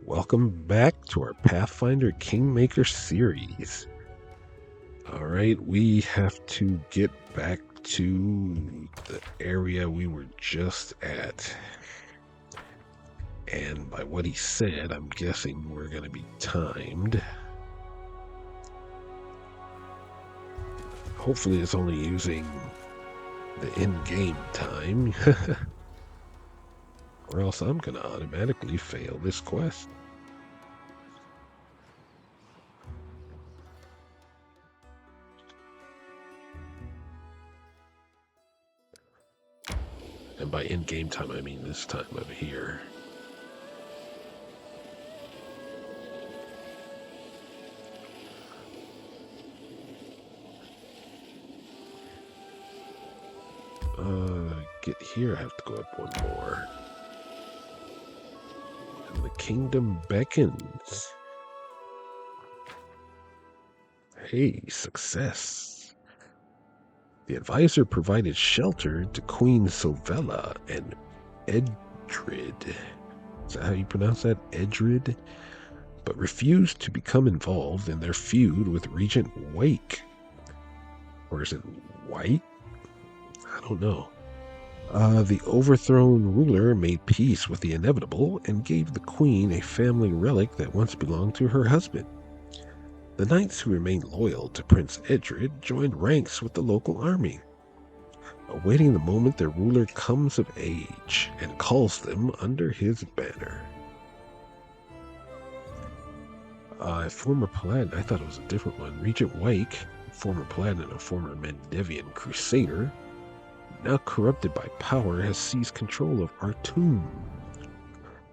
Welcome back to our Pathfinder Kingmaker series. Alright, we have to get back to the area we were just at. And by what he said, I'm guessing we're going to be timed. Hopefully it's only using the in-game time. Or else I'm going to automatically fail this quest. And by in-game time, I mean this time over here. Get here, I have to go up one more. And the kingdom beckons. Hey, success. The advisor provided shelter to Queen Silvella and Edred. Is that how you pronounce that? Edred? But refused to become involved in their feud with Regent Wake. Or is it White? I don't know. The overthrown ruler made peace with the inevitable and gave the queen a family relic that once belonged to her husband. The knights who remained loyal to Prince Edred joined ranks with the local army, awaiting the moment their ruler comes of age and calls them under his banner. Former Paladin, I thought it was a different one. Regent Wake, former Paladin and former Mendevian Crusader, now corrupted by power, has seized control of Artum.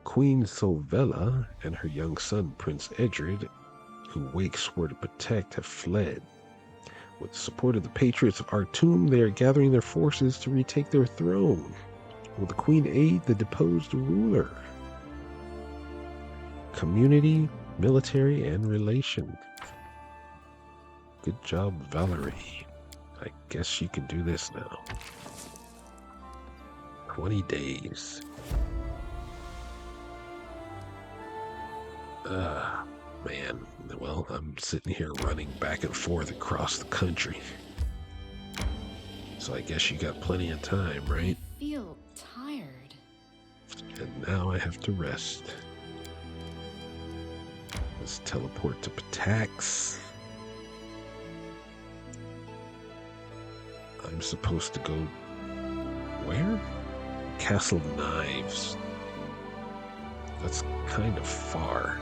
Queen Silvella and her young son, Prince Edred, who Wake swore to protect, have fled. With the support of the patriots of Artum, they are gathering their forces to retake their throne. Will the Queen aid the deposed ruler? Community, military, and relations. Good job, Valerie. I guess you can do this now. 20 days. Man. Well, I'm sitting here running back and forth across the country. So I guess you got plenty of time, right? I feel tired. And now I have to rest. Let's teleport to Patax. I'm supposed to go... where? Castle of Knives. That's kind of far.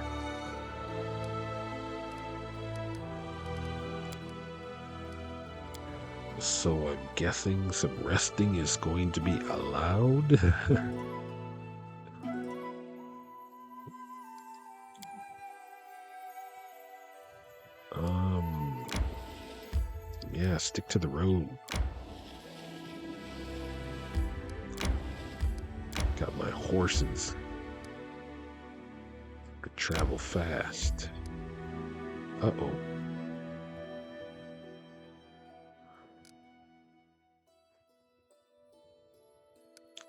So I'm guessing some resting is going to be allowed. Yeah, stick to the road. Got my horses. Could travel fast. Uh-oh.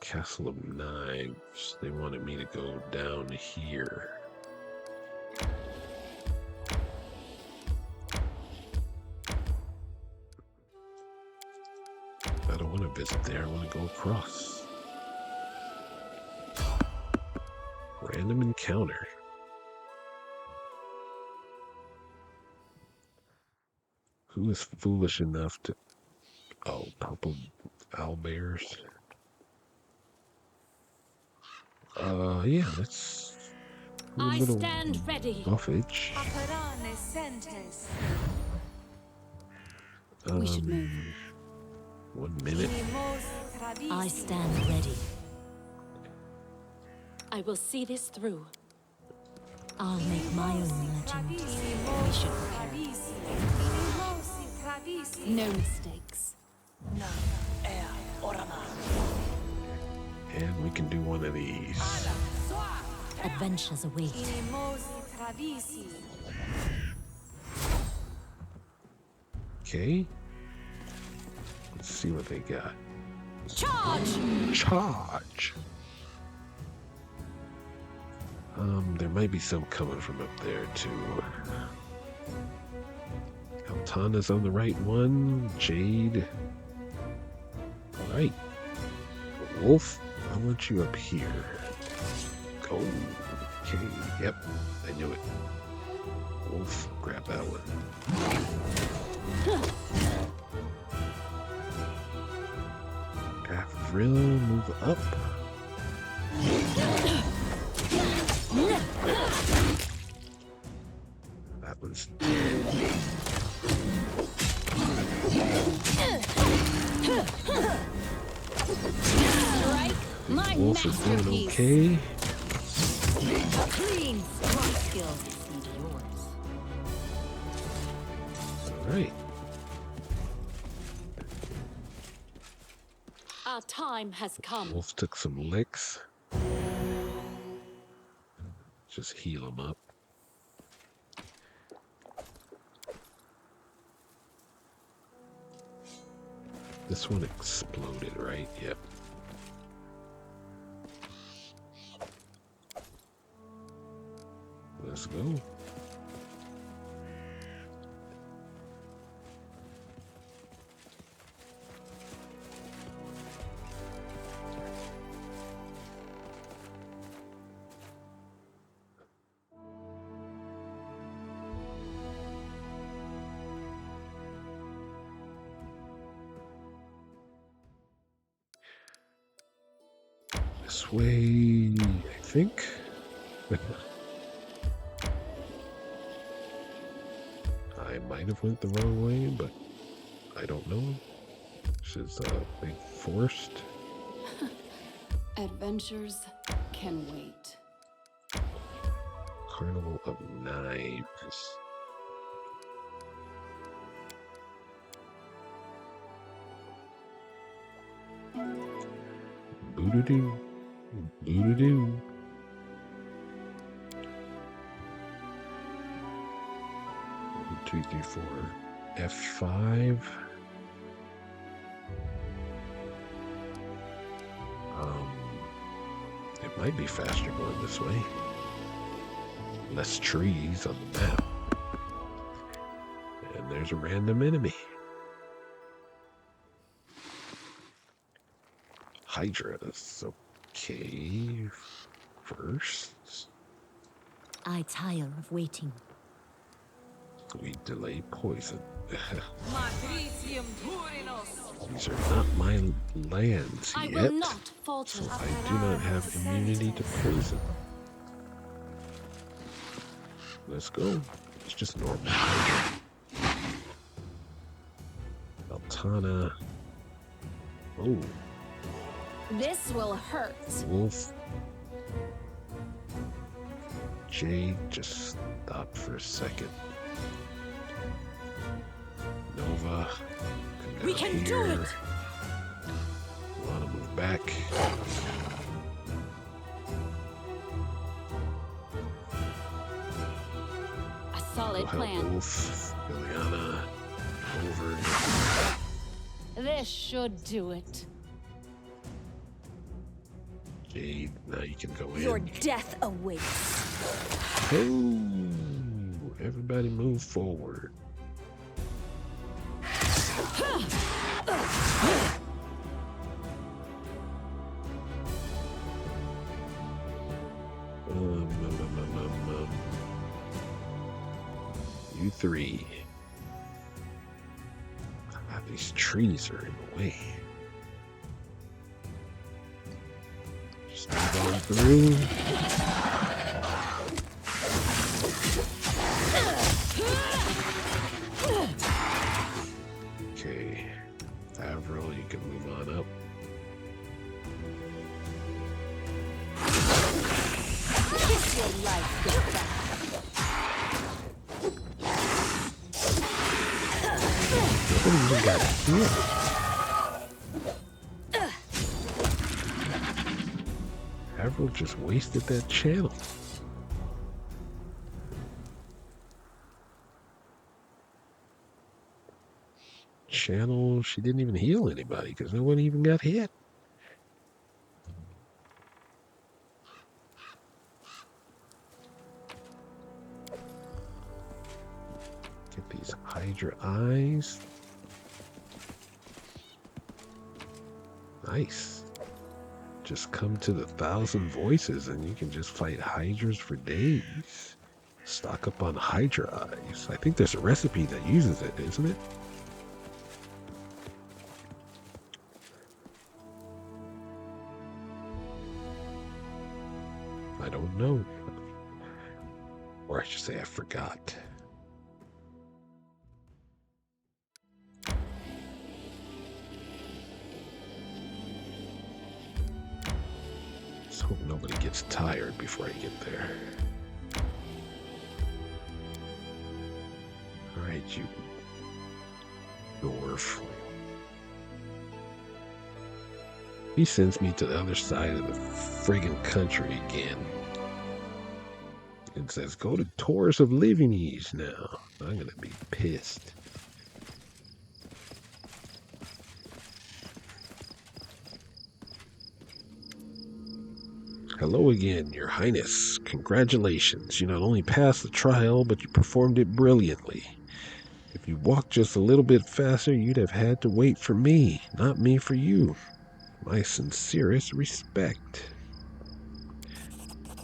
Castle of Knives. They wanted me to go down here. I don't want to visit there. I want to go across. Random encounter. Who is foolish enough to... Oh, purple owlbears. Yeah, let's... I stand ready. Buffage. We should move. 1 minute. I stand ready. I will see this through. I'll make my own legend. We should prepare. No mistakes. And we can do one of these. Adventures await. Okay. Let's see what they got. Charge! Charge! There might be some coming from up there too. Altana's on the right one. Jade. All right. Wolf, I want you up here. Oh, okay. Yep, I knew it. Wolf, grab that one. Avril, move up. That one's dead. My Wolf is doing masterpiece. okay. Clean strike skills exceed yours. All right. Our time has come. Wolf took some licks. Just heal him up. This one exploded, right? Yep. Let's go. This way, I think. I might have went the wrong way, but I don't know. This is big forest. Adventures can wait. Carnival of Knives. Boo-doo-doo. Boo-doo-doo. 1, 2, 3, 4. F5. It might be faster going this way. Less trees on the map. And there's a random enemy. Hydras. Okay. First, I tire of waiting. we delay poison. These are not my lands I yet, will not falter. so I do not have immunity to poison. Let's go. It's just normal Hydra. Altana. Oh, This will hurt. Wolf. Jade, just stop for a second. Nova. Come We down can do here. it. Want to move back. A solid Go help plan. Wolf. Liliana. Over. This should do it. Jade, now you can go in. Your death awaits. Oh, everybody move forward. You three. Ah, these trees are in the way. Just move on through. Okay, Avril, you can move on up. Kiss your life goodbye. Nobody even got hit. Avril just wasted that channel. Channel, she didn't even heal anybody because no one even got hit. Get these Hydra eyes. Nice. Just come to the 1,000 voices and you can just fight Hydras for days. Stock up on Hydra eyes. I think there's a recipe that uses it, isn't it? I don't know. Or I should say I forgot. Let's hope nobody gets tired before I get there. Alright, you dwarf. He sends me to the other side of the friggin' country again. It says, go to Tours of Livingese now. I'm gonna be pissed. Hello again, Your Highness. Congratulations. You not only passed the trial, but you performed it brilliantly. If you walked just a little bit faster, you'd have had to wait for me, not me for you. My sincerest respect.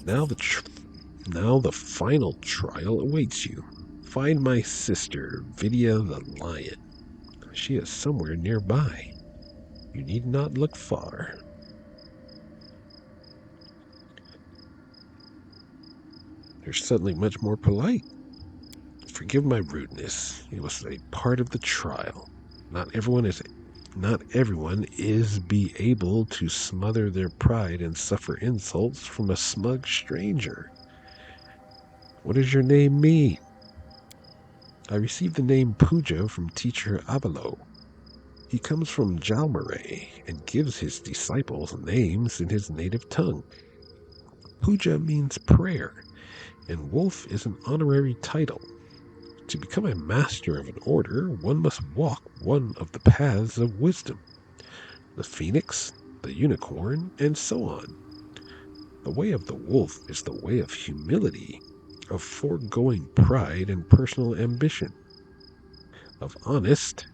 Now the final trial awaits you. Find my sister, Vidya the Lion. She is somewhere nearby. You need not look far. You're suddenly much more polite. Forgive my rudeness. It was a part of the trial. Not everyone is be able to smother their pride and suffer insults from a smug stranger. What does your name mean? I received the name Puja from teacher Avalo. He comes from Jalmaray and gives his disciples names in his native tongue. Puja means prayer, and Wolf is an honorary title. To become a master of an order, one must walk one of the paths of wisdom. The phoenix, the unicorn, and so on. The way of the wolf is the way of humility, of foregoing pride and personal ambition, of honest,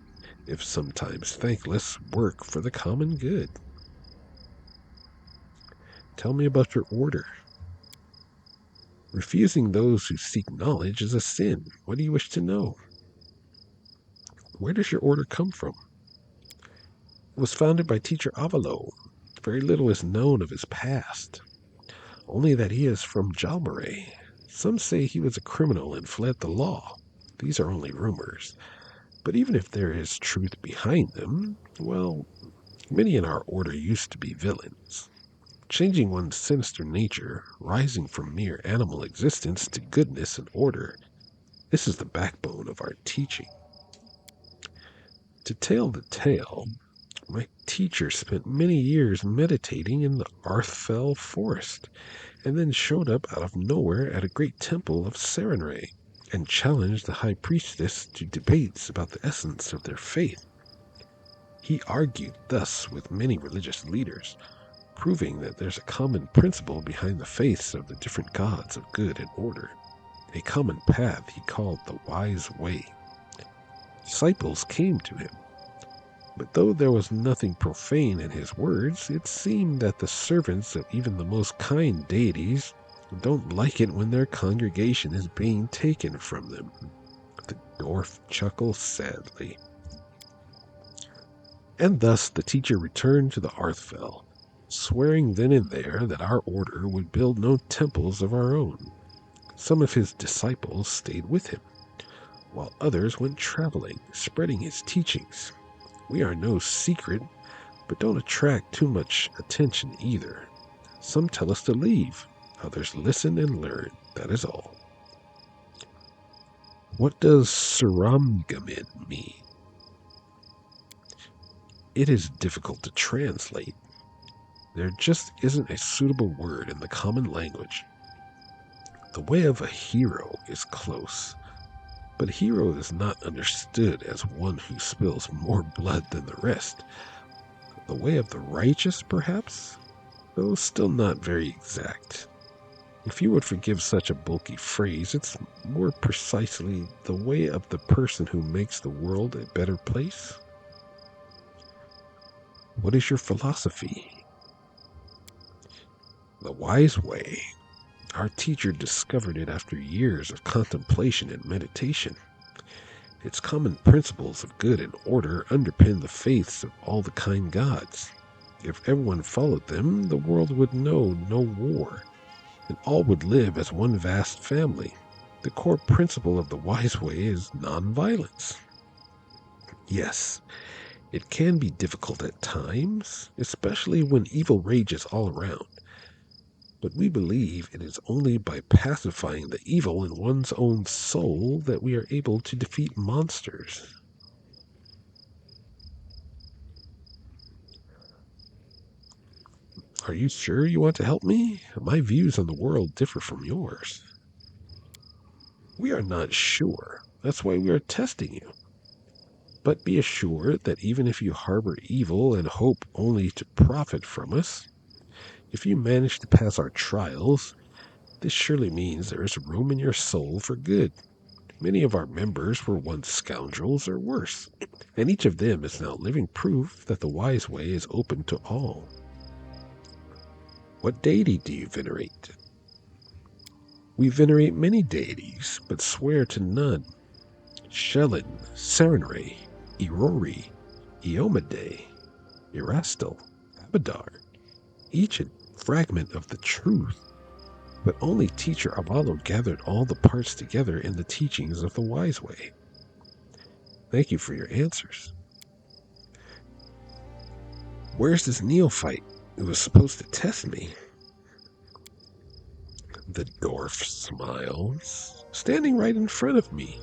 if sometimes thankless, work for the common good. Tell me about your order. Refusing those who seek knowledge is a sin. What do you wish to know? Where does your order come from? It was founded by teacher Avalo. Very little is known of his past. Only that he is from Jalmaray. Some say he was a criminal and fled the law. These are only rumors. But even if there is truth behind them, well, many in our order used to be villains. Changing one's sinister nature, rising from mere animal existence to goodness and order, this is the backbone of our teaching. To tell the tale, my teacher spent many years meditating in the Arthfell forest, and then showed up out of nowhere at a great temple of Sarenrae, and challenged the high priestess to debates about the essence of their faith. He argued thus with many religious leaders, proving that there's a common principle behind the faiths of the different gods of good and order, a common path he called the wise way. Disciples came to him, but though there was nothing profane in his words, it seemed that the servants of even the most kind deities don't like it when their congregation is being taken from them. The dwarf chuckled sadly. And thus the teacher returned to the Arthfell, swearing then and there that our order would build no temples of our own. Some of his disciples stayed with him, while others went traveling, spreading his teachings. We are no secret, but don't attract too much attention either. Some tell us to leave, others listen and learn, that is all. What does Saramgamin mean? It is difficult to translate. There just isn't a suitable word in the common language. The way of a hero is close, but hero is not understood as one who spills more blood than the rest. The way of the righteous, perhaps, though still not very exact. If you would forgive such a bulky phrase, it's more precisely the way of the person who makes the world a better place. What is your philosophy? The wise way. Our teacher discovered it after years of contemplation and meditation. Its common principles of good and order underpin the faiths of all the kind gods. If everyone followed them, the world would know no war, and all would live as one vast family. The core principle of the wise way is nonviolence. Yes, it can be difficult at times, especially when evil rages all around. But we believe it is only by pacifying the evil in one's own soul that we are able to defeat monsters. Are you sure you want to help me? My views on the world differ from yours. We are not sure. That's why we are testing you. But be assured that even if you harbor evil and hope only to profit from us, if you manage to pass our trials, this surely means there is room in your soul for good. Many of our members were once scoundrels or worse, and each of them is now living proof that the wise way is open to all. What deity do you venerate? We venerate many deities, but swear to none. Shelyn, Sarenrae, Irori, Iomade, Erastil, Abadar, each a fragment of the truth, but only teacher Avalo gathered all the parts together in the teachings of the wise way. Thank you for your answers. Where's this neophyte who was supposed to test me? The dwarf smiles, standing right in front of me.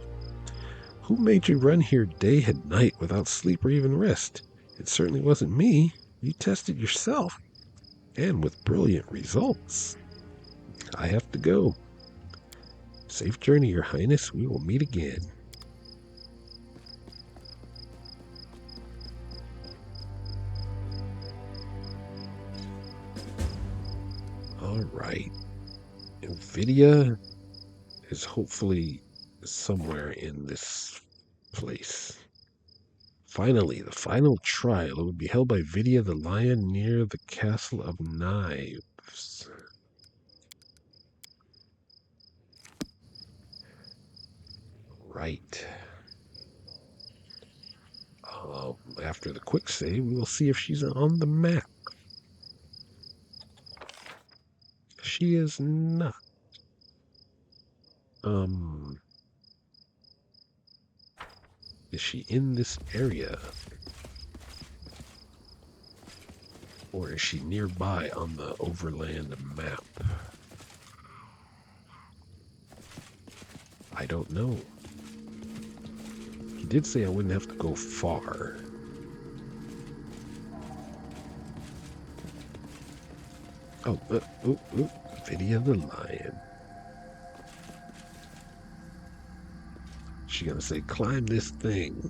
Who made you run here day and night without sleep or even rest? It certainly wasn't me. You tested yourself, and with brilliant results. I have to go. Safe journey, Your Highness. We will meet again. All right. NVIDIA is hopefully somewhere in this place. Finally, the final trial will be held by Vidya the Lion near the Castle of Knives. Right. After the quick save, we will see if she's on the map. She is not. Is she in this area? Or is she nearby on the overland map? I don't know. He did say I wouldn't have to go far. Oh, Vidya the Lion. She gonna say, climb this thing.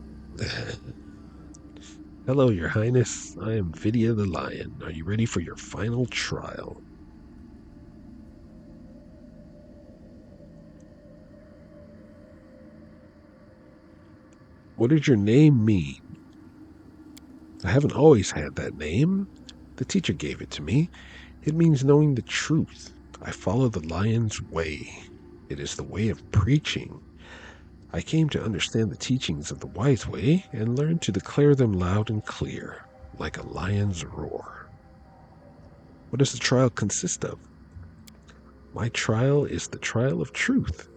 Hello, Your Highness. I am Vidya the Lion. Are you ready for your final trial? What does your name mean? I haven't always had that name. The teacher gave it to me. It means knowing the truth. I follow the lion's way. It is the way of preaching. I came to understand the teachings of the wise way and learned to declare them loud and clear, like a lion's roar. What does the trial consist of? My trial is the trial of truth.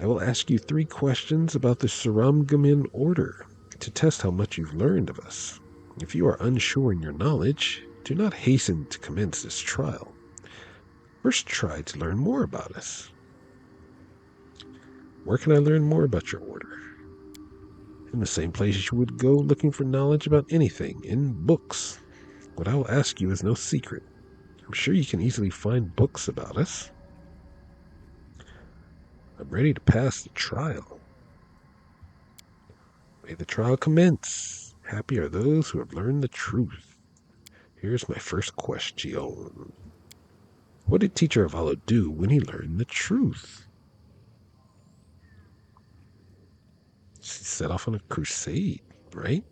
I will ask you 3 questions about the Saramgamin order to test how much you've learned of us. If you are unsure in your knowledge, do not hasten to commence this trial. First, try to learn more about us. Where can I learn more about your order? In the same place you would go looking for knowledge about anything, in books. What I will ask you is no secret. I'm sure you can easily find books about us. I'm ready to pass the trial. May the trial commence. Happy are those who have learned the truth. Here's my first question. What did Teacher Avallo do when he learned the truth? He set off on a crusade, right?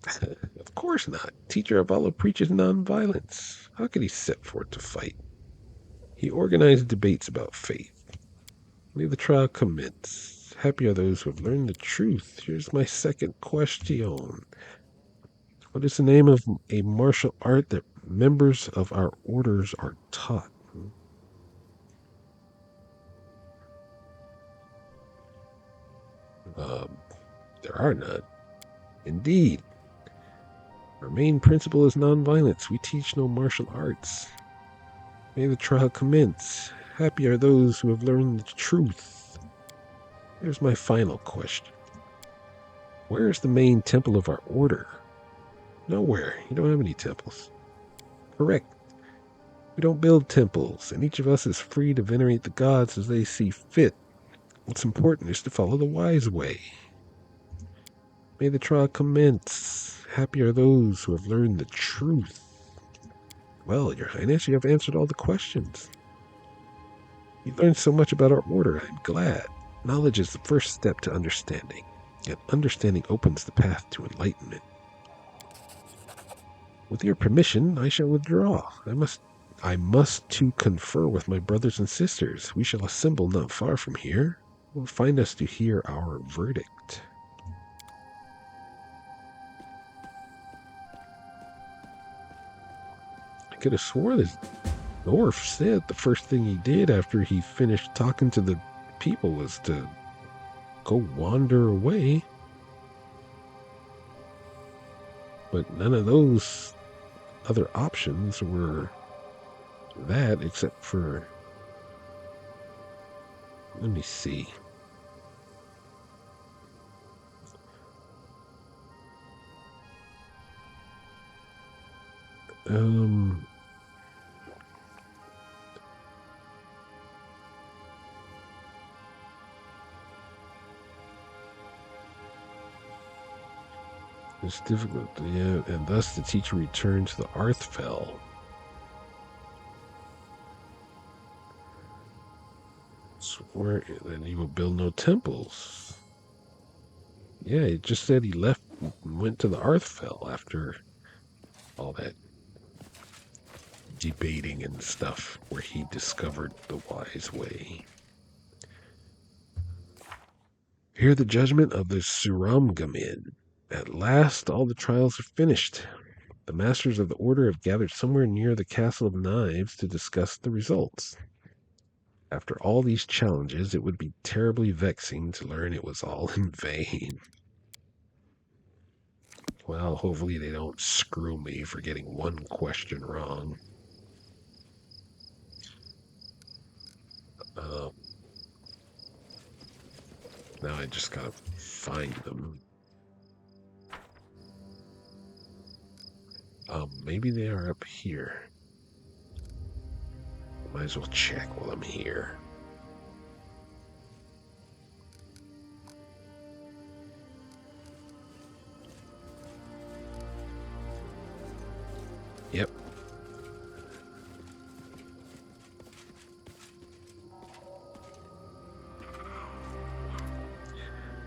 Of course not. Teacher Avallo preaches nonviolence. How could he set forth to fight? He organized debates about faith. May the trial commence. Happy are those who have learned the truth. Here's my second question. What is the name of a martial art that members of our orders are taught? Um, there are none. Indeed. Our main principle is nonviolence. We teach no martial arts. May the trial commence. Happy are those who have learned the truth. Here's my final question. Where is the main temple of our order? Nowhere. You don't have any temples. Correct. We don't build temples, and each of us is free to venerate the gods as they see fit. What's important is to follow the wise way. May the trial commence. Happy are those who have learned the truth. Well, Your Highness, you have answered all the questions. You learned so much about our order. I'm glad. Knowledge is the first step to understanding, and understanding opens the path to enlightenment. With your permission, I shall withdraw. I must to confer with my brothers and sisters. We shall assemble not far from here. Will find us to hear our verdict. I could have swore this dwarf said the first thing he did after he finished talking to the people was to go wander away. But none of those other options were that, except for, let me see. It's difficult, yeah, and thus the teacher returned to the Arthfell. Where then he would build no temples. Yeah, it just said he left and went to the Arthfell after all that debating and stuff, where he discovered the wise way. Hear the judgment of the Suramgamin. At last, all the trials are finished. The masters of the order have gathered somewhere near the Castle of Knives to discuss the results. After all these challenges, it would be terribly vexing to learn it was all in vain. Well, hopefully they don't screw me for getting one question wrong. Now I just gotta find them. Maybe they are up here. Might as well check while I'm here. Yep.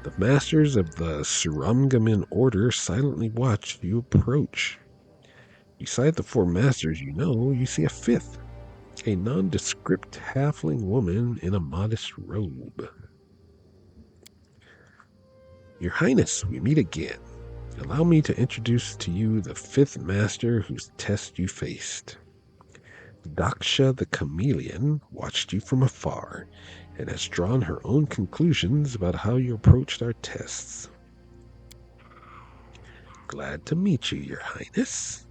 The masters of the Suramgamin order silently watch you approach. Beside the four masters you see a fifth, a nondescript halfling woman in a modest robe. Your Highness, we meet again. Allow me to introduce to you the fifth master whose test you faced. Daksha the Chameleon watched you from afar and has drawn her own conclusions about how you approached our tests. Glad to meet you, Your Highness.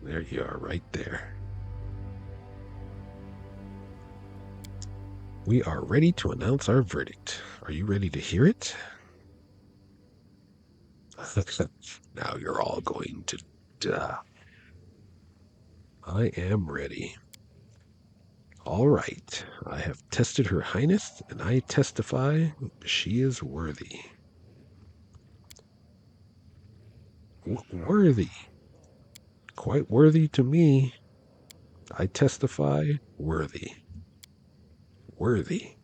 There you are, right there. We are ready to announce our verdict. Are you ready to hear it? Now you're all going to die. I am ready. All right. I have tested Her Highness, and I testify she is worthy. Worthy. Quite worthy to me. I testify, worthy. Worthy.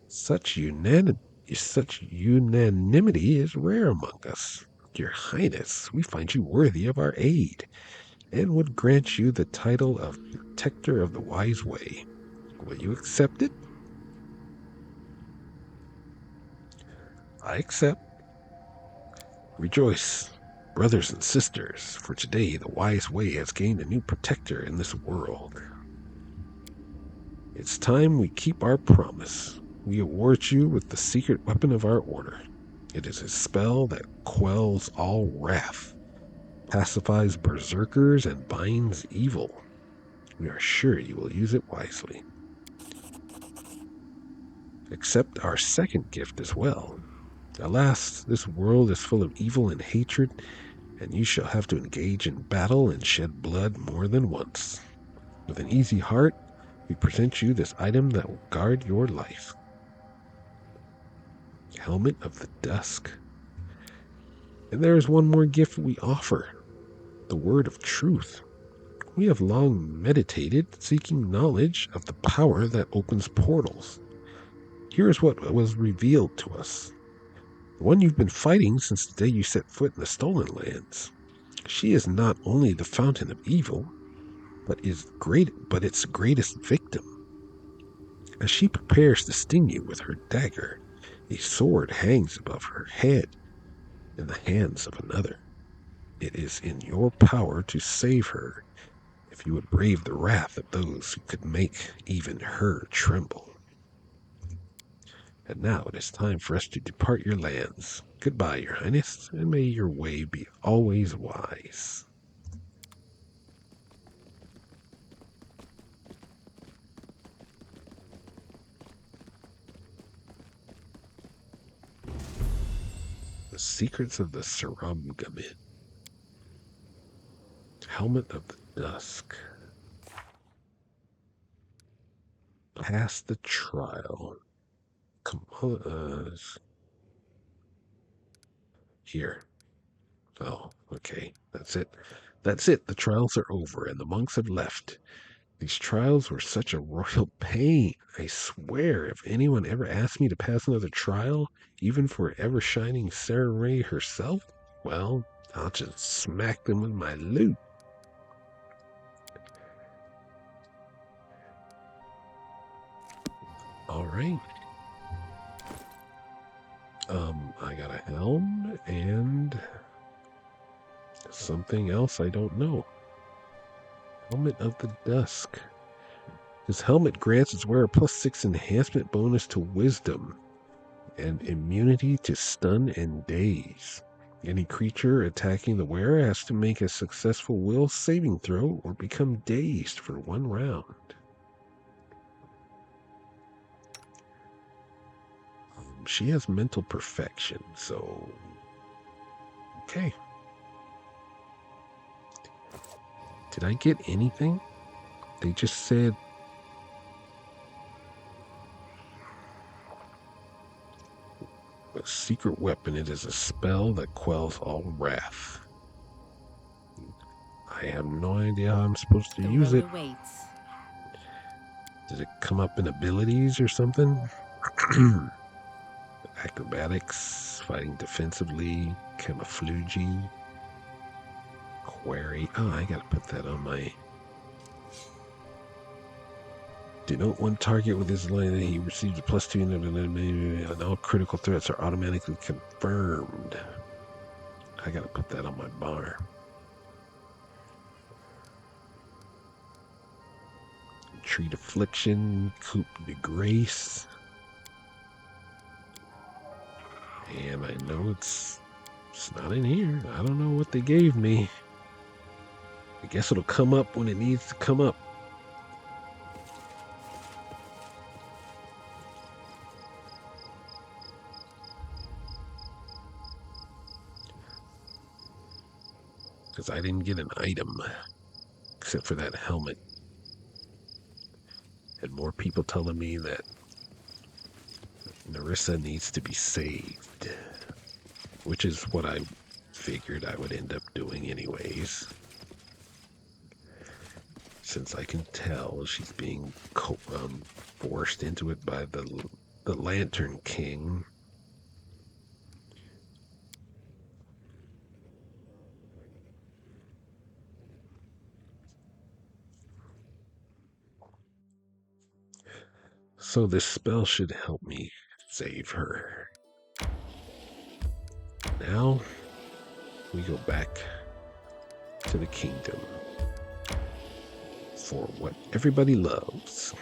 Such unanimity is rare among us. Your Highness, we find you worthy of our aid, and would grant you the title of Protector of the Wise Way. Will you accept it? I accept. Rejoice, brothers and sisters, for today the Wise Way has gained a new protector in this world. It's time we keep our promise. We award you with the secret weapon of our order. It is a spell that quells all wrath, pacifies berserkers, and binds evil. We are sure you will use it wisely. Accept our second gift as well. Alas, this world is full of evil and hatred, and you shall have to engage in battle and shed blood more than once. With an easy heart, we present you this item that will guard your life. Helmet of the Dusk. And there is one more gift we offer, the word of truth. We have long meditated, seeking knowledge of the power that opens portals. Here is what was revealed to us. The one you've been fighting since the day you set foot in the Stolen Lands. She is not only the fountain of evil, but its greatest victim. As she prepares to sting you with her dagger, a sword hangs above her head in the hands of another. It is in your power to save her if you would brave the wrath of those who could make even her tremble. And now it is time for us to depart your lands. Goodbye, your highness, and may your way be always wise. The secrets of the Saramgamin. Helmet of the Dusk. Pass the trial. Come on. Here. Oh, okay. That's it. That's it. The trials are over, and the monks have left. These trials were such a royal pain. I swear, if anyone ever asked me to pass another trial, even for ever-shining Sarah Ray herself, well, I'll just smack them with my loot. All right. I got a helm and something else I don't know. Helmet of the Dusk. This helmet grants its wearer +6 enhancement bonus to wisdom and immunity to stun and daze. Any creature attacking the wearer has to make a successful will saving throw or become dazed for 1 round. She has mental perfection, so okay. Did I get anything? They just said a secret weapon. It is a spell that quells all wrath. I have no idea how I'm supposed to use it. Awaits. Did it come up in abilities or something? Acrobatics, fighting defensively, camouflage, query. Oh, I gotta put that on my... Denote one target with his line that he receives a +2 and all critical threats are automatically confirmed. I gotta put that on my bar. Treat affliction, coup de grace. And I know it's not in here. I don't know what they gave me. I guess it'll come up when it needs to come up. Because I didn't get an item except for that helmet. And more people telling me that Narissa needs to be saved, which is what I figured I would end up doing anyways. Since I can tell she's being forced into it by the Lantern King. So this spell should help me save her. Now we go back to the kingdom for what everybody loves,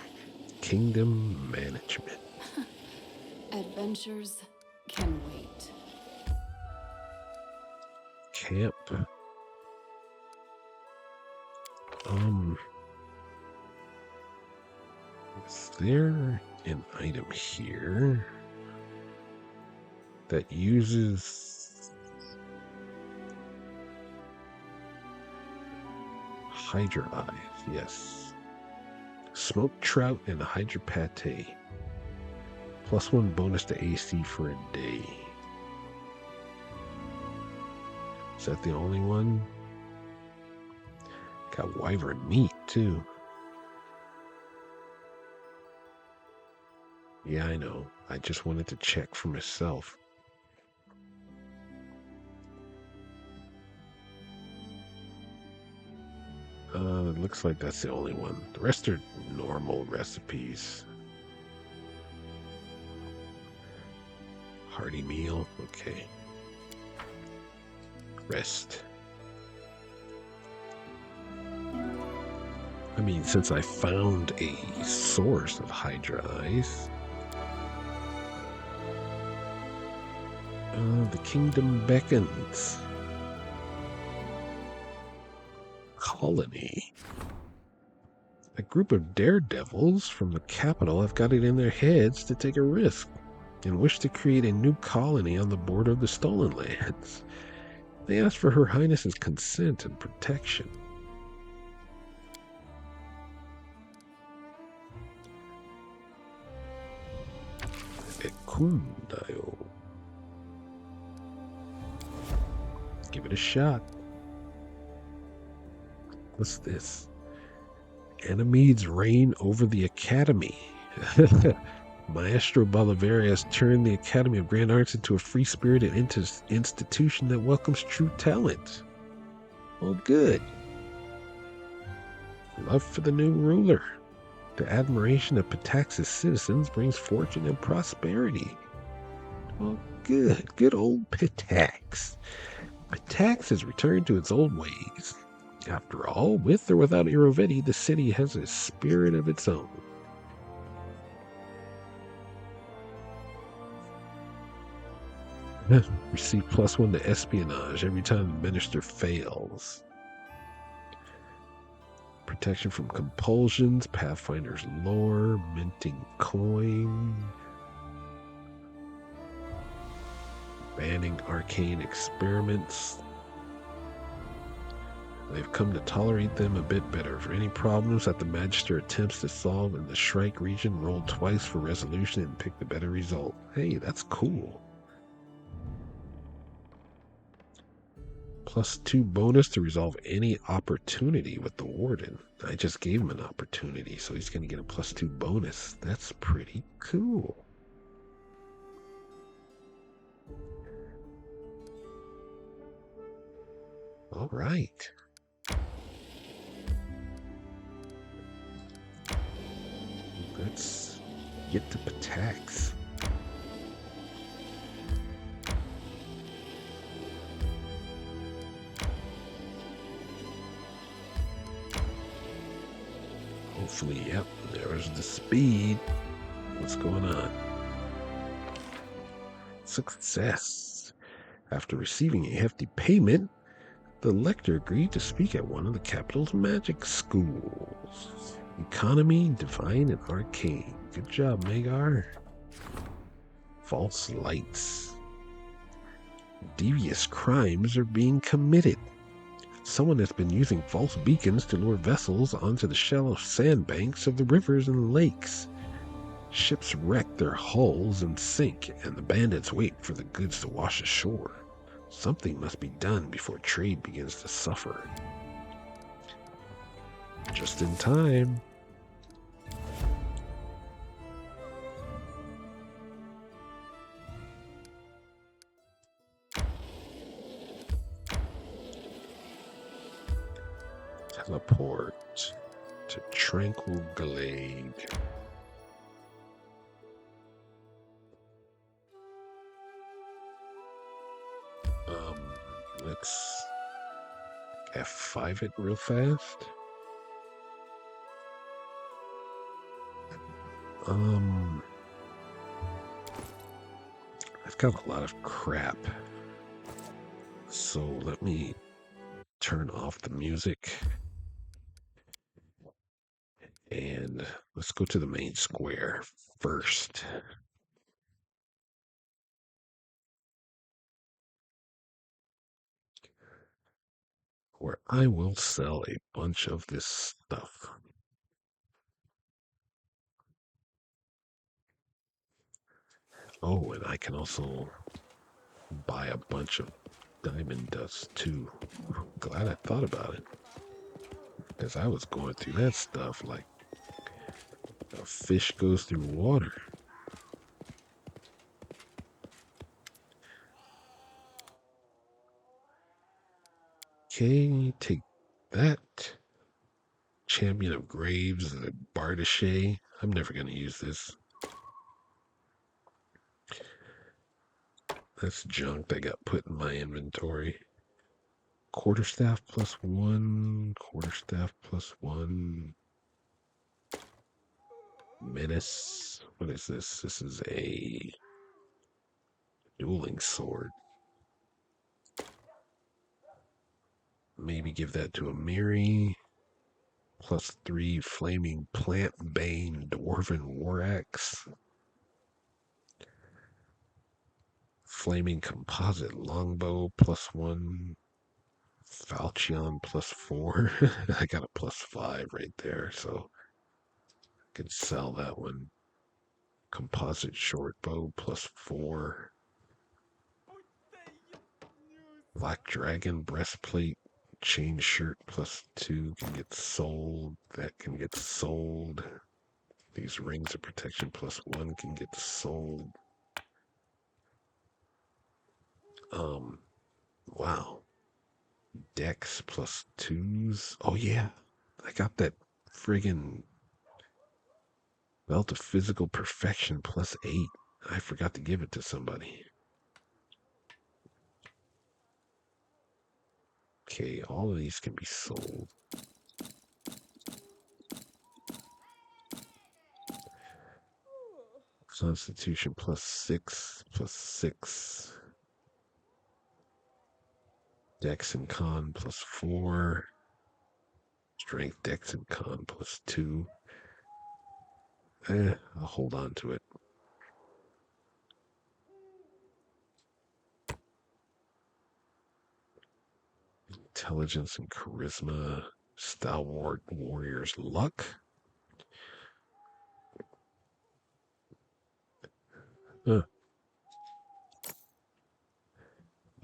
kingdom management. Adventures can wait. Camp. Is there an item here that uses Hydra Eyes? Yes. Smoked trout and Hydra pate. +1 bonus to AC for a day. Is that the only one? Got wyvern meat too. Yeah, I know. I just wanted to check for myself. It looks like that's the only one. The rest are normal recipes. Hearty meal, okay. Rest. I mean, since I found a source of Hydra Eyes, the kingdom beckons. Colony. A group of daredevils from the capital have got it in their heads to take a risk and wish to create a new colony on the border of the Stolen Lands. They ask for Her Highness's consent and protection. Ekundayo. Give it a shot. What's this? Ganymede's reign over the Academy. Maestro Bolivaria has turned the Academy of Grand Arts into a free-spirited institution that welcomes true talent. Well, good. Love for the new ruler. The admiration of Patax's citizens brings fortune and prosperity. Well, good. Good old Patax. Patax has returned to its old ways. After all, with or without Irovetti, the city has a spirit of its own. Receive +1 to espionage every time the minister fails. Protection from compulsions, Pathfinder's lore, minting coin, banning arcane experiments. They've come to tolerate them a bit better. For any problems that the Magister attempts to solve in the Shrike region, roll twice for resolution and pick the better result. Hey, that's cool. +2 bonus to resolve any opportunity with the Warden. I just gave him an opportunity, so he's going to get a +2 bonus. That's pretty cool. All right. Let's get to Patax. Hopefully, yep, there's the speed. What's going on? Success. After receiving a hefty payment, the lector agreed to speak at one of the capital's magic schools. Economy, Divine, and Arcane. Good job, Magar. False lights. Devious crimes are being committed. Someone has been using false beacons to lure vessels onto the shallow sandbanks of the rivers and lakes. Ships wreck their hulls and sink, and the bandits wait for the goods to wash ashore. Something must be done before trade begins to suffer. Just in time. Teleport to Tranquil Glade. Let's F5 it real fast. I've got a lot of crap. So let me turn off the music. And let's go to the main square first. Where I will sell a bunch of this stuff. Oh, and I can also buy a bunch of diamond dust too. Glad I thought about it. Because I was going through that stuff like a fish goes through water. Okay, take that. Champion of Graves, the Bardachet. I'm never going to use this. That's junk that got put in my inventory. Quarterstaff +1. Quarterstaff +1. Menace. What is this? This is a dueling sword. Maybe give that to a Miri. +3 flaming plant bane dwarven war axe. Flaming composite longbow +1. Falchion +4. I got a +5 right there, so I could sell that one. Composite short bow +4. Black Dragon breastplate chain shirt +2 can get sold. That can get sold. These rings of protection +1 can get sold. Wow. Dex +2s. Oh yeah, I got that friggin' belt of physical perfection +8. I forgot to give it to somebody. Okay, all of these can be sold. Constitution +6, +6. Dex and Con +4. Strength, Dex, and Con +2. I'll hold on to it. Intelligence and Charisma. Stalwart Warrior's Luck. Huh.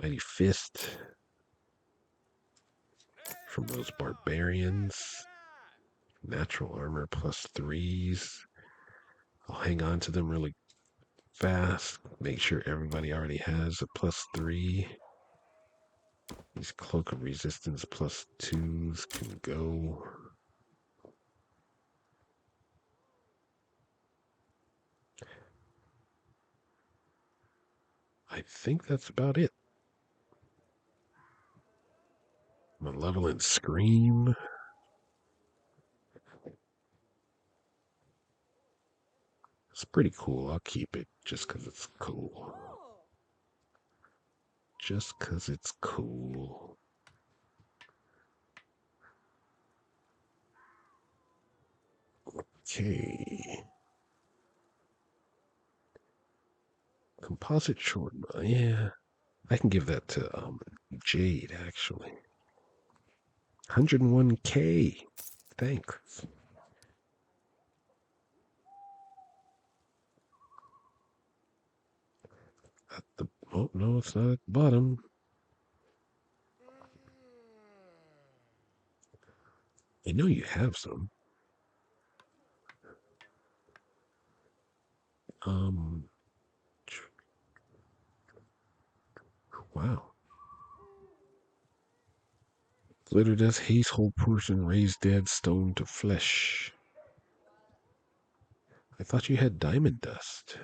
Mighty Fist. From those barbarians. Natural armor +3s. I'll hang on to them really fast. Make sure everybody already has a +3. These cloak of resistance +2s can go. I think that's about it. Malevolent Scream. It's pretty cool. I'll keep it just because it's cool. Just because it's cool. Okay. Composite short. Yeah. I can give that to Jade, actually. 101K. Thanks. At the, oh, no, it's not at the bottom. I know you have some. Um, wow. Glitter dust, haze, whole person, raised dead, stone to flesh. I thought you had diamond dust.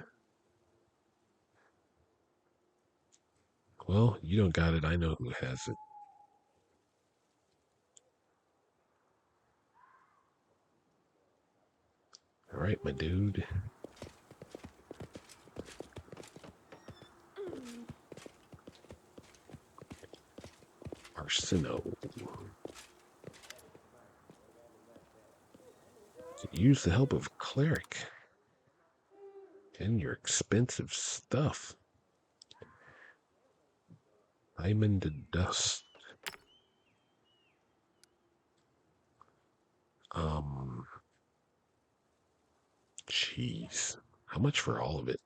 Well, you don't got it. I know who has it. All right, my dude. Arsino. Use the help of cleric and your expensive stuff. Diamond dust. Um, Jeez. How much for all of it?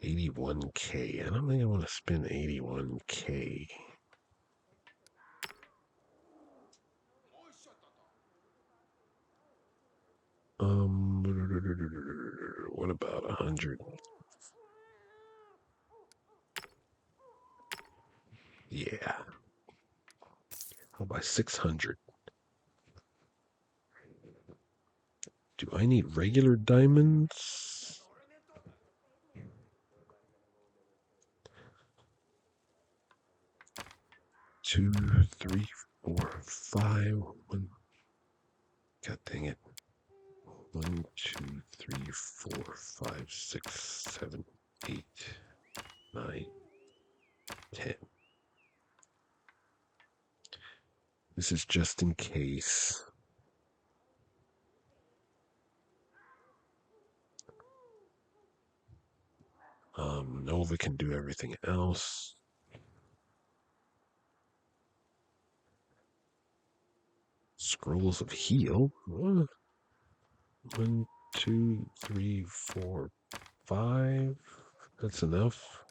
81K. I don't think I want to spend 81K. What about 100? Yeah. How about 600? Do I need regular diamonds? Two, three, four, five. One. God dang it. 1, 2, 3, 4, 5, 6, 7, 8, 9, 10. This is just in case. Nova can do everything else. Scrolls of heal. 1, 2, 3, 4, 5. That's enough.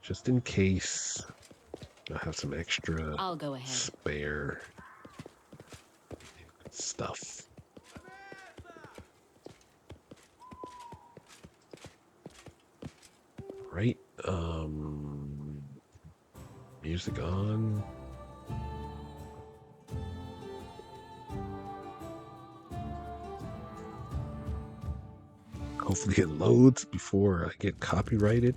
Just in case. I have some extra I'll go ahead. spare stuff. Right? Music on. Hopefully it loads before I get copyrighted.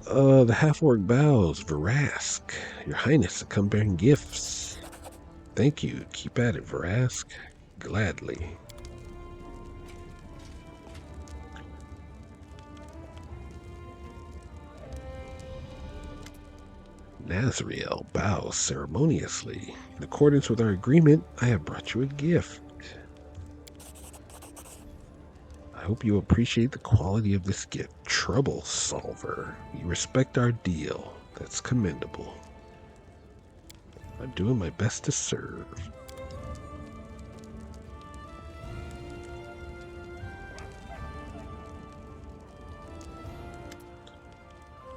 The half-orc bows, Verask. Your Highness, I come bearing gifts. Thank you. Keep at it, Verask. Gladly. Nazriel bows ceremoniously. In accordance with our agreement, I have brought you a gift. I hope you appreciate the quality of this gift. Trouble solver. You respect our deal. That's commendable. I'm doing my best to serve.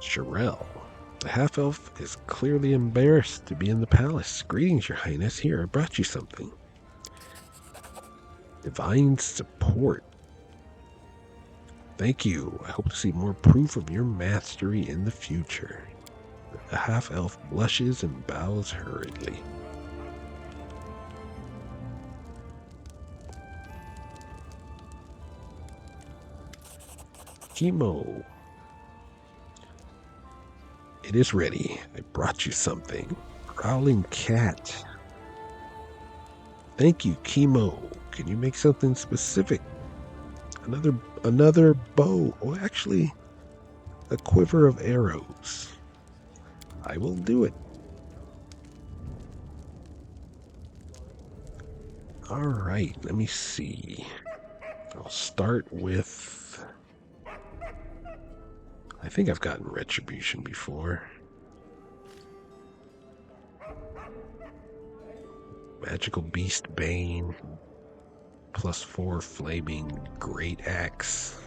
Sherelle. The half-elf is clearly embarrassed to be in the palace. Greetings, your highness. Here, I brought you something. Divine support. Thank you. I hope to see more proof of your mastery in the future. The half-elf blushes and bows hurriedly. Chemo. It is ready. I brought you something. Growling cat. Thank you, Chemo. Can you make something specific? Another bow. Oh, actually, a quiver of arrows. I will do it. All right, let me see. I'll start with... I think I've gotten Retribution before. Magical Beast Bane. +4 Flaming Great Axe.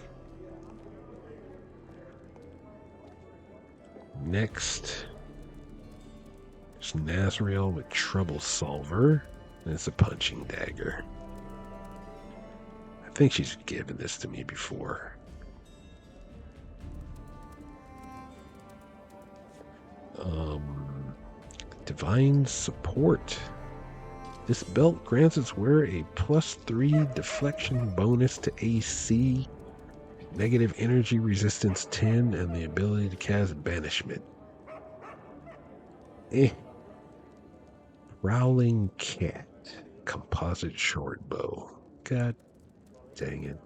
Next, there's Nazriel with Trouble Solver. And it's a punching dagger. I think she's given this to me before. Divine Support. This belt grants its wearer a +3 deflection bonus to AC, negative energy resistance 10, and the ability to cast banishment. Prowling Cat. Composite short bow. God dang it.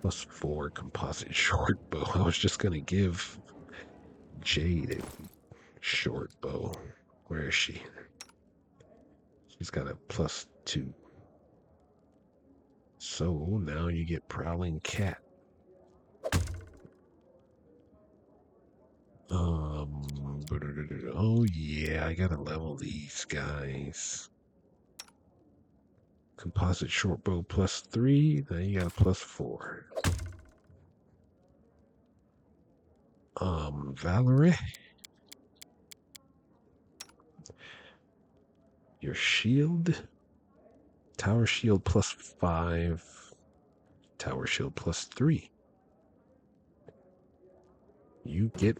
+4 composite short bow. I was just going to give Jade a short bow. Where is she? She's got a +2. So now you get Prowling Cat. Oh yeah, I gotta level these guys. Composite short bow +3. Now you got a +4. Valerie. Your shield. Tower shield +5. Tower shield +3. You get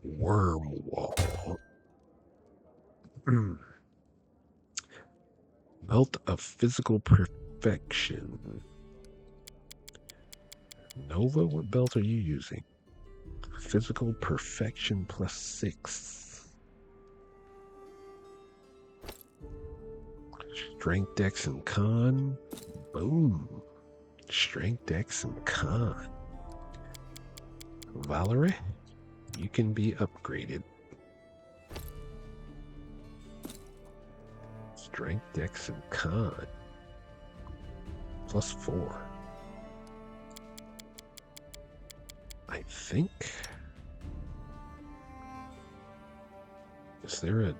Worm Wall. Belt of Physical Perfection. Nova, what belt are you using? Physical Perfection +6. Strength, Dex, and Con. Boom. Strength, Dex, and Con. Valerie, you can be upgraded. Strength, Dex, and Con. +4. I think. Is there a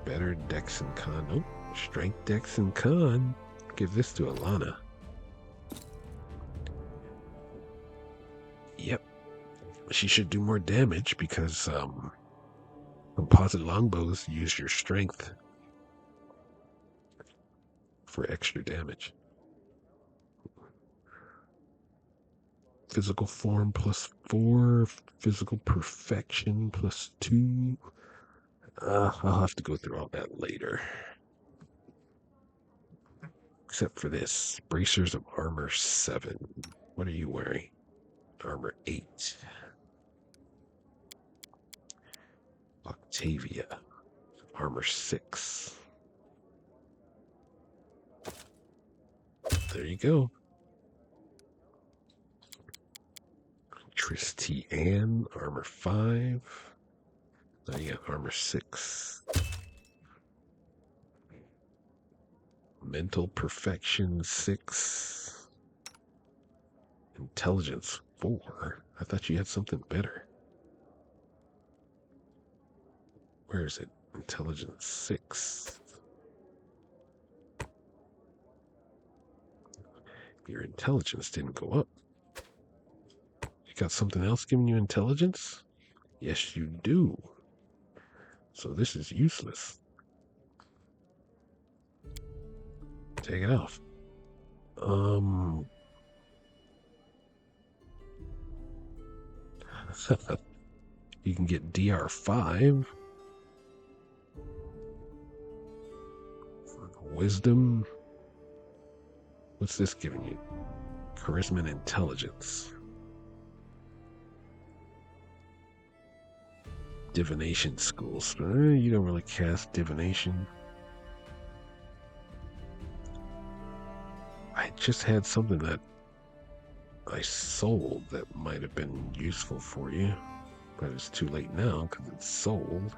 better Dex and Con? Nope. Strength, Dex, and Con. Give this to Alana. Yep. She should do more damage because composite longbows use your strength for extra damage. Physical form +4. Physical perfection +2. I'll have to go through all that later. Except for this. Bracers of Armor 7. What are you wearing? Armor 8. Octavia. Armor 6. There you go. Tristy Ann. Armor 5. Now you got Armor 6. Mental Perfection 6. Intelligence 4. I thought you had something better. Where is it? Intelligence 6. Your intelligence didn't go up. You got something else giving you intelligence? Yes, you do. So this is useless. Take it off. You can get DR5. Wisdom. What's this giving you? Charisma and intelligence. Divination schools. You don't really cast divination. I just had something that I sold that might have been useful for you, but it's too late now because it's sold.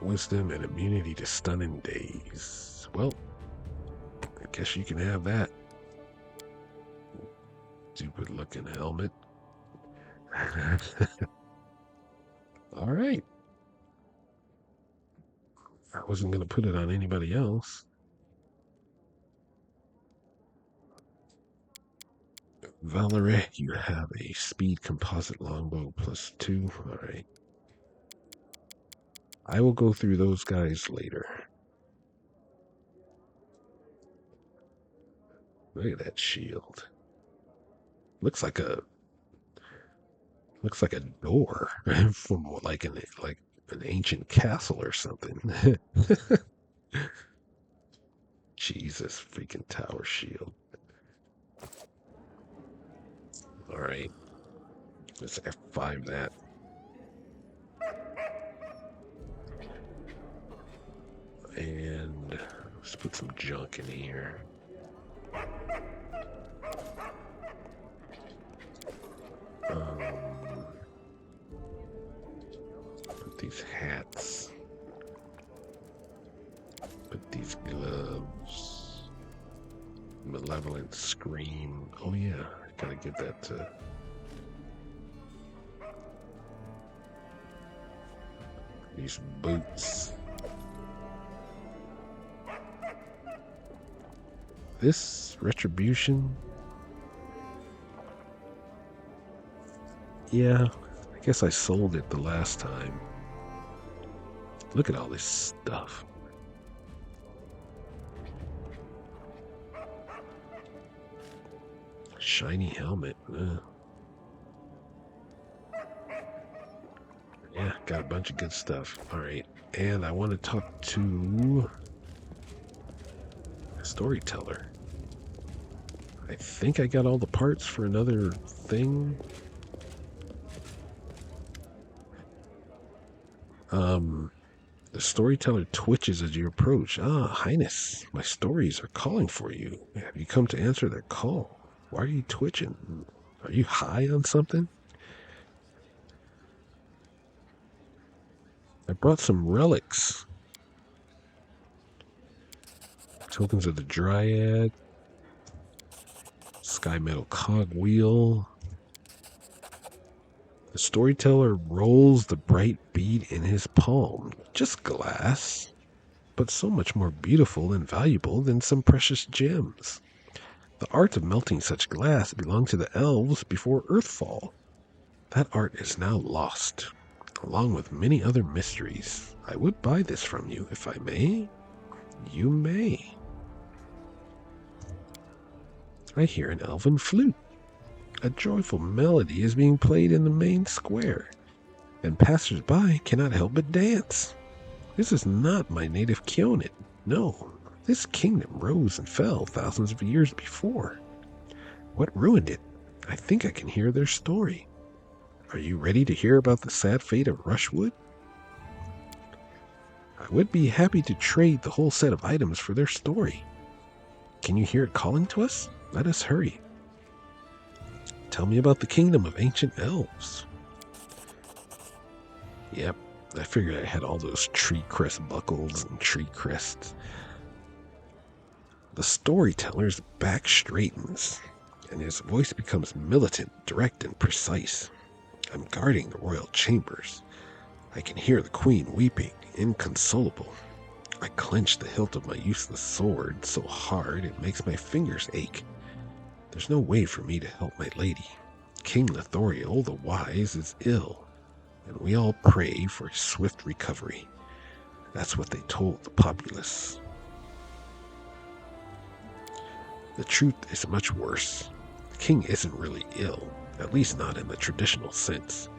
Wisdom and immunity to stunning days. Well, I guess you can have that. Stupid looking helmet. All right. I wasn't going to put it on anybody else. Valerie, you have a speed composite longbow +2. All right. I will go through those guys later. Look at that shield. Looks like a door from like an ancient castle or something. Jesus freaking tower shield. All right. Let's F5 that. And let's put some junk in here. Put these hats. Put these gloves. Malevolent scream. Oh yeah, gotta give that to these boots. This retribution. Yeah, I guess I sold it the last time. Look at all this stuff. Shiny helmet. Yeah, got a bunch of good stuff. All right, and I want to talk to a storyteller. I think I got all the parts for another thing. The storyteller twitches as you approach. Ah, Highness, my stories are calling for you. Have you come to answer their call? Why are you twitching? Are you high on something? I brought some relics. Tokens of the Dryad. Sky Metal Cogwheel. The storyteller rolls the bright bead in his palm. Just glass, but so much more beautiful and valuable than some precious gems. The art of melting such glass belonged to the elves before Earthfall. That art is now lost, along with many other mysteries. I would buy this from you, if I may. You may. I hear an elven flute. A joyful melody is being played in the main square, and passers-by cannot help but dance. This is not my native Kyonin. No, this kingdom rose and fell thousands of years before. What ruined it? I think I can hear their story. Are you ready to hear about the sad fate of Rushwood? I would be happy to trade the whole set of items for their story. Can you hear it calling to us? Let us hurry. Tell me about the kingdom of ancient elves. Yep, I figured I had all those tree crest buckles and tree crests. The storyteller's back straightens, and his voice becomes militant, direct, and precise. I'm guarding the royal chambers. I can hear the queen weeping, inconsolable. I clench the hilt of my useless sword so hard it makes my fingers ache. There's no way for me to help my lady. King Lithoriel the Wise is ill, and we all pray for his swift recovery. That's what they told the populace. The truth is much worse. The king isn't really ill, at least not in the traditional sense.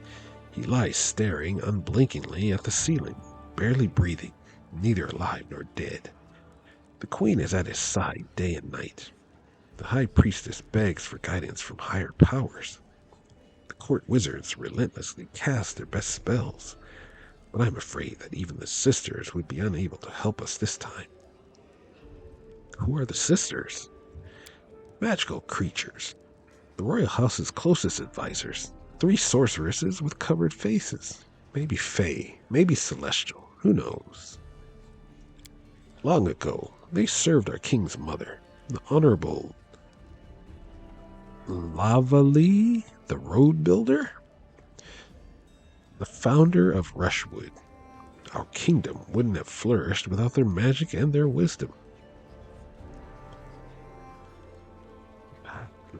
He lies staring unblinkingly at the ceiling, barely breathing, neither alive nor dead. The queen is at his side day and night. The high priestess begs for guidance from higher powers. The court wizards relentlessly cast their best spells, but I'm afraid that even the sisters would be unable to help us this time. Who are the sisters? Magical creatures. The royal house's closest advisors. 3 sorceresses with covered faces. Maybe fae, maybe celestial, who knows? Long ago, they served our king's mother, the Honorable Lavali, the road builder, the founder of Rushwood. Our kingdom wouldn't have flourished without their magic and their wisdom.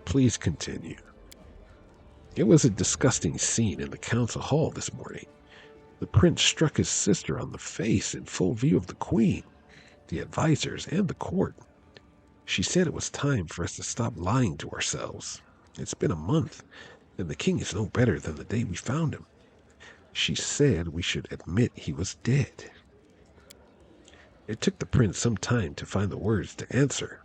Please continue. It was a disgusting scene in the council hall this morning. The prince struck his sister on the face in full view of the queen, the advisors, and the court. She said it was time for us to stop lying to ourselves. It's been a month, and the king is no better than the day we found him. She said we should admit he was dead. It took the prince some time to find the words to answer.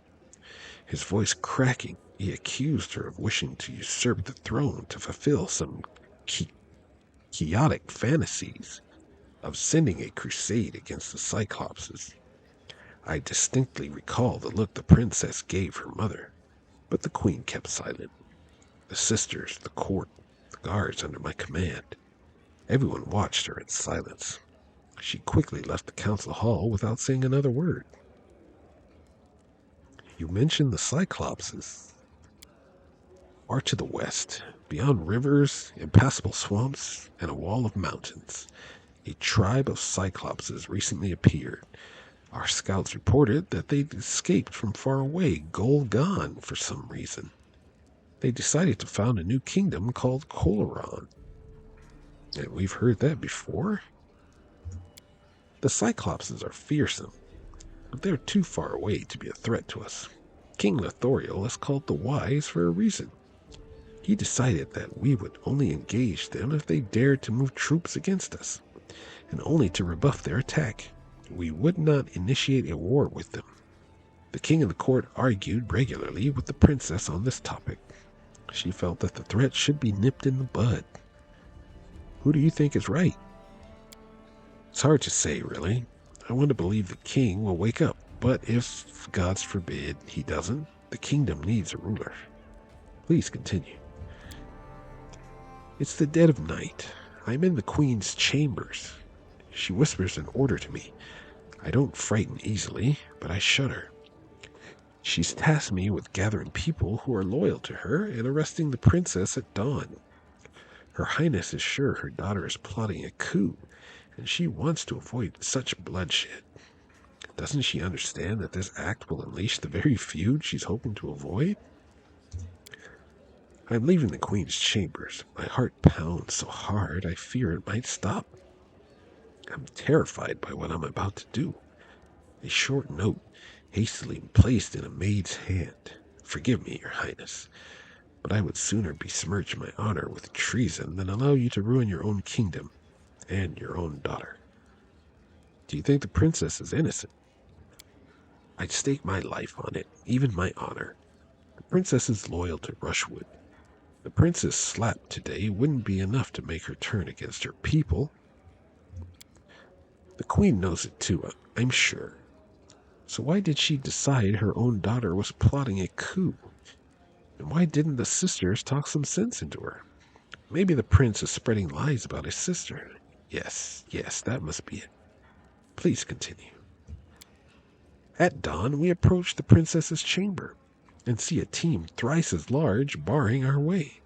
His voice cracking, he accused her of wishing to usurp the throne to fulfill some chaotic fantasies, of sending a crusade against the Cyclopses. I distinctly recall the look the princess gave her mother, but the queen kept silent. The sisters, the court, the guards under my command, everyone watched her in silence. She quickly left the council hall without saying another word. You mentioned the Cyclopses. Far to the west, beyond rivers, impassable swamps, and a wall of mountains, a tribe of Cyclopses recently appeared. Our scouts reported that they'd escaped from far away, goal gone for some reason. They decided to found a new kingdom called Coloron. And we've heard that before. The Cyclopses are fearsome, but they're too far away to be a threat to us. King Lothoriel is called the Wise for a reason. He decided that we would only engage them if they dared to move troops against us, and only to rebuff their attack. We would not initiate a war with them. The king and the court argued regularly with the princess on this topic. She felt that the threat should be nipped in the bud. Who do you think is right? It's hard to say, really. I want to believe the king will wake up, but if, God's forbid, he doesn't, the kingdom needs a ruler. Please continue. It's the dead of night. I'm in the queen's chambers. She whispers an order to me. I don't frighten easily, but I shudder. She's tasked me with gathering people who are loyal to her and arresting the princess at dawn. Her Highness is sure her daughter is plotting a coup, and she wants to avoid such bloodshed. Doesn't she understand that this act will unleash the very feud she's hoping to avoid? I'm leaving the queen's chambers. My heart pounds so hard I fear it might stop. I'm terrified by what I'm about to do. A short note, hastily placed in a maid's hand. Forgive me, Your Highness, but I would sooner besmirch my honor with treason than allow you to ruin your own kingdom and your own daughter. Do you think the princess is innocent? I'd stake my life on it, even my honor. The princess is loyal to Rushwood. The prince's slap today wouldn't be enough to make her turn against her people. The queen knows it too, I'm sure. So why did she decide her own daughter was plotting a coup? And why didn't the sisters talk some sense into her? Maybe the prince is spreading lies about his sister. Yes, that must be it. Please continue. At dawn, we approach the princess's chamber and see a team thrice as large barring our way.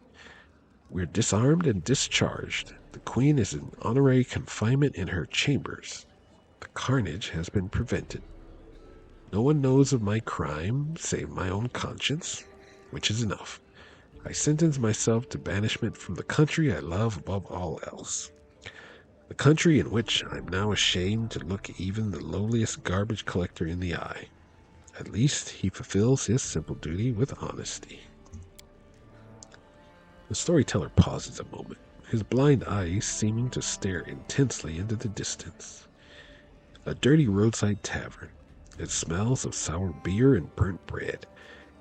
We're disarmed and discharged. The queen is in honorary confinement in her chambers. The carnage has been prevented. No one knows of my crime save my own conscience, which is enough. I sentence myself to banishment from the country I love above all else. The country in which I'm now ashamed to look even the lowliest garbage collector in the eye. At least he fulfills his simple duty with honesty. The storyteller pauses a moment, his blind eyes seeming to stare intensely into the distance. A dirty roadside tavern. It smells of sour beer and burnt bread,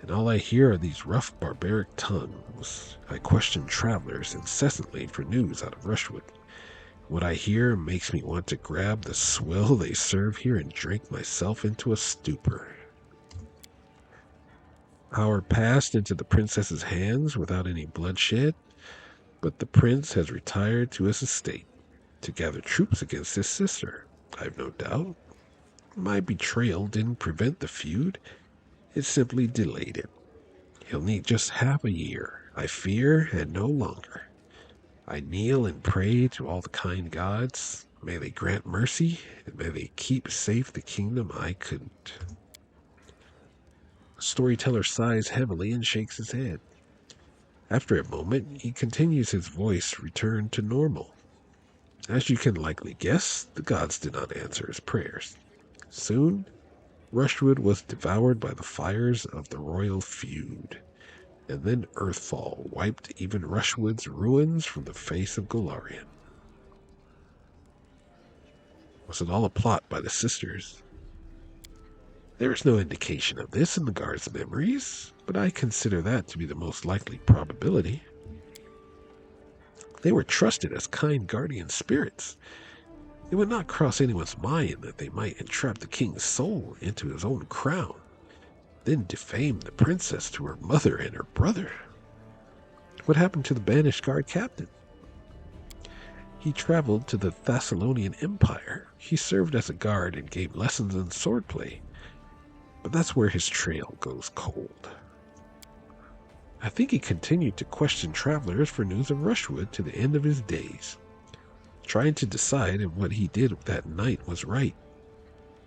and all I hear are these rough, barbaric tongues. I question travelers incessantly for news out of Rushwood. What I hear makes me want to grab the swill they serve here and drink myself into a stupor. Power passed into the princess's hands without any bloodshed, but the prince has retired to his estate to gather troops against his sister, I've no doubt. My betrayal didn't prevent the feud, it simply delayed it. He'll need just half a year, I fear, and no longer. I kneel and pray to all the kind gods. May they grant mercy, and may they keep safe the kingdom I couldn't. The storyteller sighs heavily and shakes his head. After a moment, he continues, his voice returned to normal. As you can likely guess, the gods did not answer his prayers. Soon, Rushwood was devoured by the fires of the royal feud, and then Earthfall wiped even Rushwood's ruins from the face of Golarion. Was it all a plot by the sisters? There is no indication of this in the guard's memories, but I consider that to be the most likely probability. They were trusted as kind guardian spirits. It would not cross anyone's mind that they might entrap the king's soul into his own crown, then defame the princess to her mother and her brother. What happened to the banished guard captain? He traveled to the Thessalonian Empire. He served as a guard and gave lessons in swordplay, but that's where his trail goes cold. I think he continued to question travelers for news of Rushwood to the end of his days, trying to decide if what he did that night was right.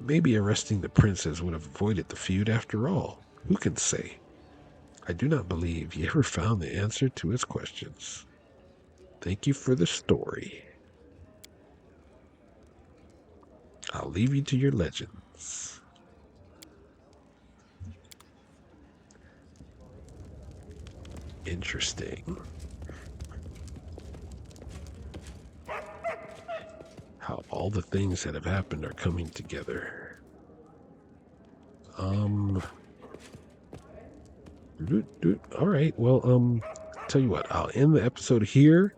Maybe arresting the princess would have avoided the feud after all. Who can say? I do not believe he ever found the answer to his questions. Thank you for the story. I'll leave you to your legends. Interesting. How all the things that have happened are coming together. All right. Well, tell you what, I'll end the episode here,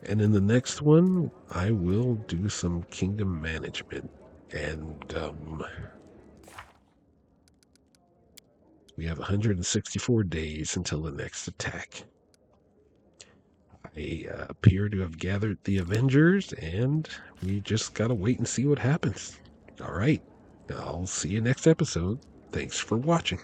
and in the next one, I will do some kingdom management, and we have 164 days until the next attack. I appear to have gathered the Avengers, and we just gotta wait and see what happens. All right, I'll see you next episode. Thanks for watching.